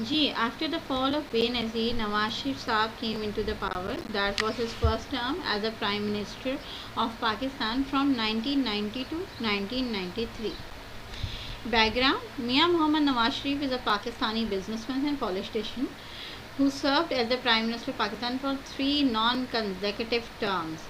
Ji, after the fall of Benazir, Nawaz Sharif Saab came into the power. That was his first term as a Prime Minister of Pakistan from 1990 to 1993. Background: Mian Mohammad Nawaz Sharif is a Pakistani businessman and politician who served as the Prime Minister of Pakistan for 3 non-consecutive terms.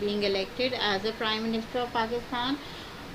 being elected as a Prime Minister of Pakistan.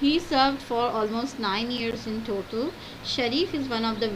He served for almost 9 years in total. Sharif is one of the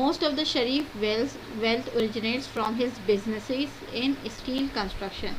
Most of the Sharif wealth originates from his businesses in steel construction.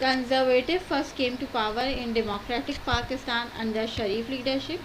Conservative first came to power in democratic Pakistan under Sharif leadership.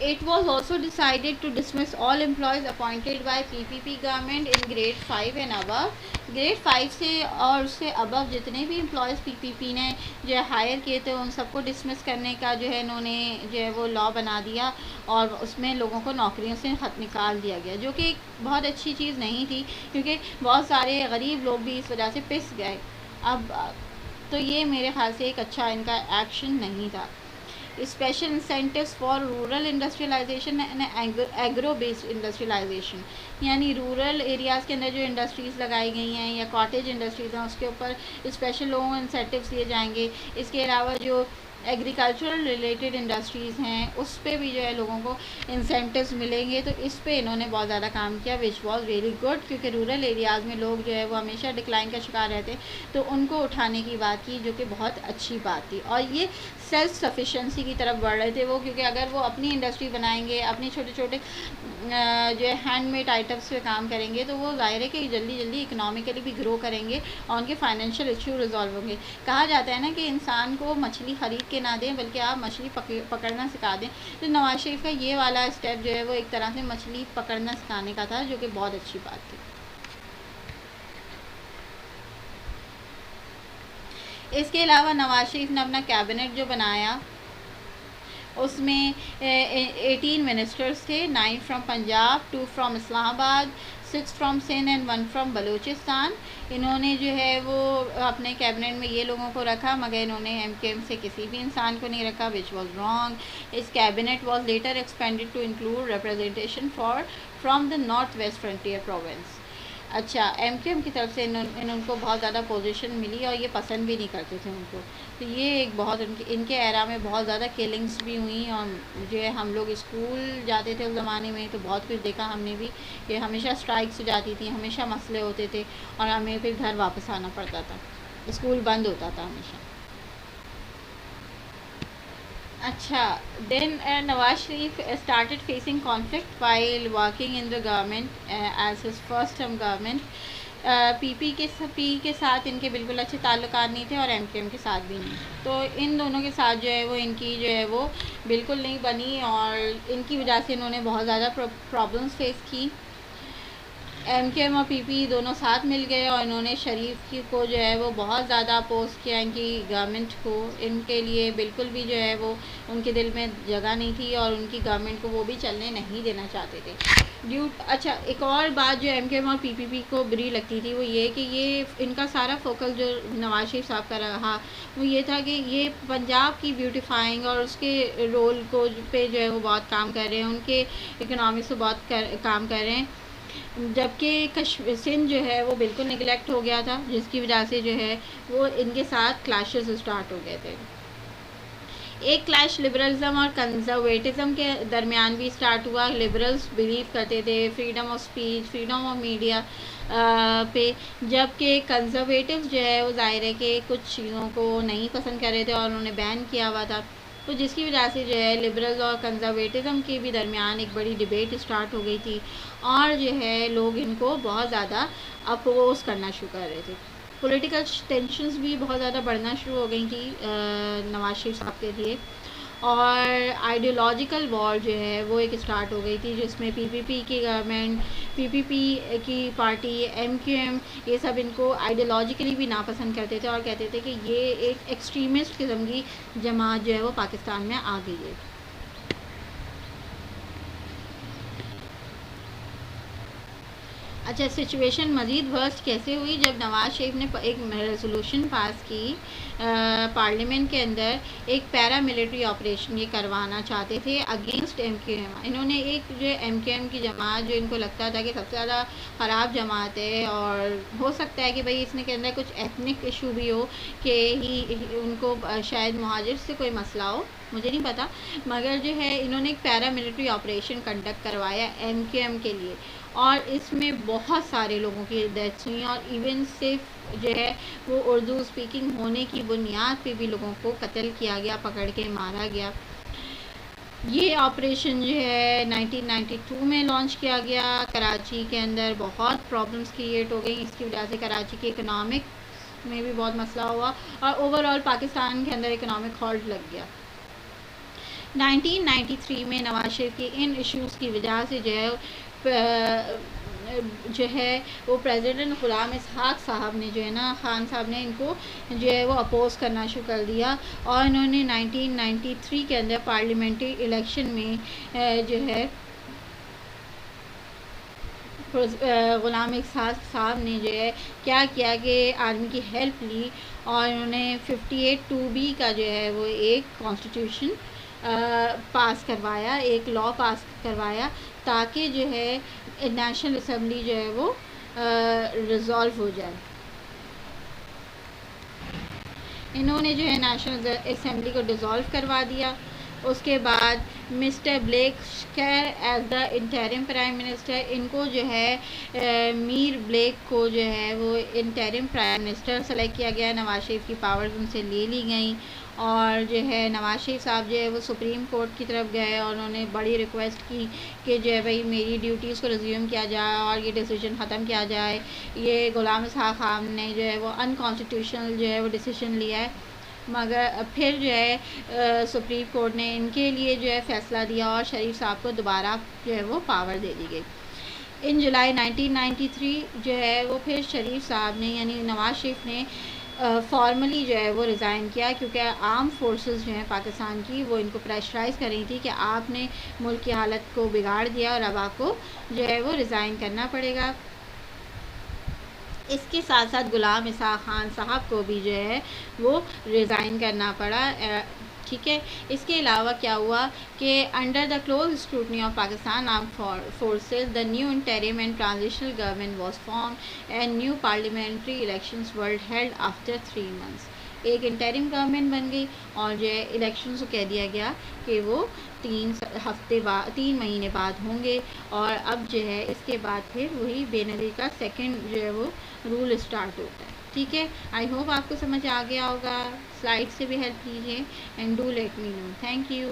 It was also decided to dismiss all employees appointed by PPP government in grade 5 and above. grade 5 سے اور اس سے above جتنے بھی employees PPP نے جو ہے higher کیے تھے ان سب کو ڈسمس کرنے کا جو ہے انہوں نے جو ہے وہ لا بنا دیا اور اس میں لوگوں کو نوکریوں سے خط نکال دیا گیا، جو کہ ایک بہت اچھی چیز نہیں تھی کیونکہ بہت سارے غریب لوگ بھی اس وجہ سے پس گئے. اب تو یہ میرے خیال سے ایک اچھا ان کا ایکشن نہیں تھا. Special incentives for rural industrialisation and agro based industrialisation, یعنی رورل ایریاز کے اندر جو انڈسٹریز لگائی گئی ہیں یا کاٹیج انڈسٹریز ہیں اس کے اوپر اسپیشل لوگوں کو انسینٹیوز دیے جائیں گے. اس کے علاوہ جو ایگریکلچرل ریلیٹڈ انڈسٹریز ہیں اس پہ بھی جو ہے لوگوں کو انسینٹیوز ملیں گے. تو اس پہ انہوں نے بہت زیادہ کام کیا وچ واز ویری گڈ، کیونکہ رورل ایریاز میں لوگ جو ہے وہ ہمیشہ ڈکلائن کا شکار رہتے تو ان کو اٹھانے کی بات کی، جو کہ بہت اچھی بات تھی. اور یہ سیلف سفیشنسی کی طرف بڑھ رہے تھے وہ، کیونکہ اگر وہ اپنی انڈسٹری بنائیں گے، اپنی چھوٹے چھوٹے جو ہے ہینڈ میڈ آئٹمس پہ کام کریں گے تو وہ ظاہر ہے کہ جلدی جلدی اکنامیکلی بھی گرو کریں گے اور ان کے فائنینشیل ایشو ریزالو ہوں گے. کہا جاتا ہے نا کہ انسان کو مچھلی خرید کے نہ دیں بلکہ آپ مچھلی پکڑنا سکھا دیں. تو نواز شریف کا یہ والا اسٹیپ جو ہے وہ ایک طرح سے مچھلی پکڑنا سکھانے کا تھا، جو کہ بہت اچھی بات تھی. اس کے علاوہ نواز شریف نے اپنا کیبنٹ جو بنایا اس میں 18 منسٹرز تھے، 9 فرام پنجاب، 2 فرام اسلام آباد، 6 from Sindh and 1 from Balochistan. انہوں نے جو ہے وہ اپنے کیبنٹ میں یہ لوگوں کو رکھا، مگر انہوں نے ایم کیو ایم سے کسی بھی انسان کو نہیں رکھا وچ واز رانگ. اس cabinet was later expanded to include representation from the North West Frontier Province. اچھا، ایم کیو ایم کی طرف سے ان کو بہت زیادہ پوزیشن ملی اور یہ پسند بھی نہیں کرتے تھے ان کو. تو یہ ایک بہت ان کے ایرا میں بہت زیادہ کلنگس بھی ہوئیں، اور جو ہے ہم لوگ اسکول جاتے تھے اس زمانے میں تو بہت کچھ دیکھا ہم نے بھی کہ ہمیشہ اسٹرائکس ہو جاتی تھیں، ہمیشہ مسئلے ہوتے تھے اور ہمیں پھر گھر واپس آنا پڑتا تھا، اسکول بند ہوتا تھا ہمیشہ. اچھا، then Nawaz Sharif started facing conflict while working in the government as his first term government. P کے ساتھ ان کے بالکل اچھے تعلقات نہیں تھے اور ایم کیو ایم کے ساتھ بھی نہیں. تو ان دونوں کے ساتھ جو ہے وہ ان کی جو ہے وہ بالکل نہیں بنی اور ان کی وجہ سے انہوں نے بہت زیادہ پرابلمس فیس کی. ایم کیو ایم اور پی پی دونوں ساتھ مل گئے اور انہوں نے شریف کو جو ہے وہ بہت زیادہ اپوز کیا ان کی گورنمنٹ کو. ان کے لیے بالکل بھی جو ہے وہ ان کے دل میں جگہ نہیں تھی اور ان کی گورنمنٹ کو وہ بھی چلنے نہیں دینا چاہتے تھے. اچھا، ایک اور بات جو ایم کیو ایم اور پی پی کو بری لگتی تھی وہ یہ کہ یہ ان کا سارا فوکس جو نواز شریف صاحب کا رہا وہ یہ تھا کہ یہ پنجاب کی بیوٹیفائنگ اور اس کے رول کو پہ جو ہے وہ بہت کام کر رہے ہیں، ان کے اکنامکس سے بہت کام کر رہے ہیں، جبکہ سندھ جو ہے وہ بالکل نگلیکٹ ہو گیا تھا جس کی وجہ سے جو ہے وہ ان کے ساتھ کلیشز اسٹارٹ ہو گئے تھے. ایک کلیش لبرلزم اور کنزرویٹزم کے درمیان بھی اسٹارٹ ہوا. لبرلز بلیو کرتے تھے freedom of speech, freedom of media پہ، جبکہ کنزرویٹوز جو ہے وہ ظاہر ہے کہ کچھ چیزوں کو نہیں پسند کر رہے تھے اور انہوں نے بین کیا ہوا تھا. تو جس کی وجہ سے جو ہے لبرلز اور کنزرویٹزم کے بھی درمیان ایک بڑی ڈبیٹ اسٹارٹ ہو گئی تھی اور جو ہے لوگ ان کو بہت زیادہ اپوز کرنا شروع کر رہے تھے. پولیٹیکل ٹینشنز بھی بہت زیادہ بڑھنا شروع ہو گئی تھی نواز شریف صاحب کے لیے، اور آئیڈیولوجیکل وار جو ہے وہ ایک اسٹارٹ ہو گئی تھی جس میں پی پی پی کی گورنمنٹ، پی پی پی کی پارٹی، ایم کیو ایم، یہ سب ان کو آئیڈیولوجیکلی بھی ناپسند کرتے تھے اور کہتے تھے کہ یہ ایک ایکسٹریمسٹ قسم کی جماعت جو ہے وہ پاکستان میں آ گئی ہے. اچھا، سچویشن مزید ورسٹ کیسے ہوئی جب نواز شریف نے ایک ریزولوشن پاس کی پارلیمنٹ کے اندر، ایک پیرا ملٹری آپریشن یہ کروانا چاہتے تھے اگینسٹ ایم کیو ایم. انہوں نے ایک جو ایم کیو ایم کی جماعت جو ان کو لگتا تھا کہ سب سے زیادہ خراب جماعت ہے اور ہو سکتا ہے کہ بھائی اس کے اندر کچھ ایتھنک ایشو بھی ہو کہ ان کو شاید مہاجر سے کوئی مسئلہ ہو، مجھے نہیں پتا، مگر جو ہے انہوں نے ایک پیرا ملٹری آپریشن کنڈکٹ کروایا ایم کیو ایم کے لیے اور اس میں بہت سارے لوگوں کی ڈیتھس ہوئیں اور ایون صرف جو ہے وہ اردو اسپیکنگ ہونے کی بنیاد پہ بھی لوگوں کو قتل کیا گیا، پکڑ کے مارا گیا. یہ آپریشن جو ہے 1992 میں لانچ کیا گیا. کراچی کے اندر بہت پرابلمس کریٹ ہو گئی، اس کی وجہ سے کراچی کی اکنامک میں بھی بہت مسئلہ ہوا اور اوور آل پاکستان کے اندر اکنامک ہالٹ لگ گیا. 1993 میں نواز شریف کی ان ایشوز کی وجہ سے جو ہے وہ پریزیڈنٹ غلام اسحاق صاحب نے جو ہے نا خان صاحب نے ان کو جو ہے وہ اپوز کرنا شروع کر دیا، اور انہوں نے 1993 کے اندر پارلیمنٹری الیکشن میں جو ہے غلام اسحاق صاحب نے جو ہے کیا کیا کہ آرمی کی ہیلپ لی، اور انہوں نے 58(2)B کا جو ہے وہ ایک کانسٹیٹیوشن پاس کروایا، ایک لا پاس کروایا، تاکہ جو ہے نیشنل اسمبلی جو ہے وہ ریزالو ہو جائے۔ انہوں نے جو ہے نیشنل اسمبلی کو ڈیزالو کروا دیا۔ اس کے بعد Mr Balakh Sher as the interim prime minister, ان کو جو ہے میر بلیک کو جو ہے وہ انٹرم پرائم منسٹر سلیکٹ کیا گیا۔ نواز شریف کی پاورز ان سے لے لی گئیں، اور جو ہے نواز شریف صاحب جو ہے وہ سپریم کورٹ کی طرف گئے، اور انہوں نے بڑی ریکویسٹ کی کہ جو ہے بھائی میری ڈیوٹیز کو ریزیوم کیا جائے اور یہ ڈیسیجن ختم کیا جائے۔ یہ غلام اسحاق خان نے جو ہے وہ انکانسٹیٹیوشنل جو ہے وہ ڈیسیجن لیا ہے، مگر پھر جو ہے سپریم کورٹ نے ان کے لیے جو ہے فیصلہ دیا، اور شریف صاحب کو دوبارہ جو ہے وہ پاور دے دی گئی۔ ان جولائی 1993 جو ہے وہ پھر شریف صاحب نے یعنی نواز شریف نے فارملی جو ہے وہ ریزائن کیا، کیونکہ آرم فورسز جو ہیں پاکستان کی وہ ان کو پریشرائز کر رہی تھی کہ آپ نے ملک کی حالت کو بگاڑ دیا اور اب آپ کو جو ہے وہ ریزائن کرنا پڑے گا۔ اس کے ساتھ ساتھ غلام اسحاق خان صاحب کو بھی جو ہے وہ ریزائن کرنا پڑا، ٹھیک ہے۔ اس کے علاوہ کیا ہوا کہ under the close scrutiny of Pakistan arm forces the new interim and transitional government was formed and new parliamentary elections were held after 3 months۔ ایک انٹرم گورنمنٹ بن گئی، اور جو ہے الیکشنز کو کہہ دیا گیا کہ وہ 3 مہینے بعد ہوں گے، اور اب جو ہے اس کے بعد پھر وہی بے نظیر کا سیکنڈ جو ہے وہ رول اسٹارٹ ہوتا ہے، ٹھیک ہے۔ آئی ہوپ آپ کو سمجھ آ گیا ہوگا، سلائڈ سے بھی ہیلپ لیجیے، and do let me know. Thank you.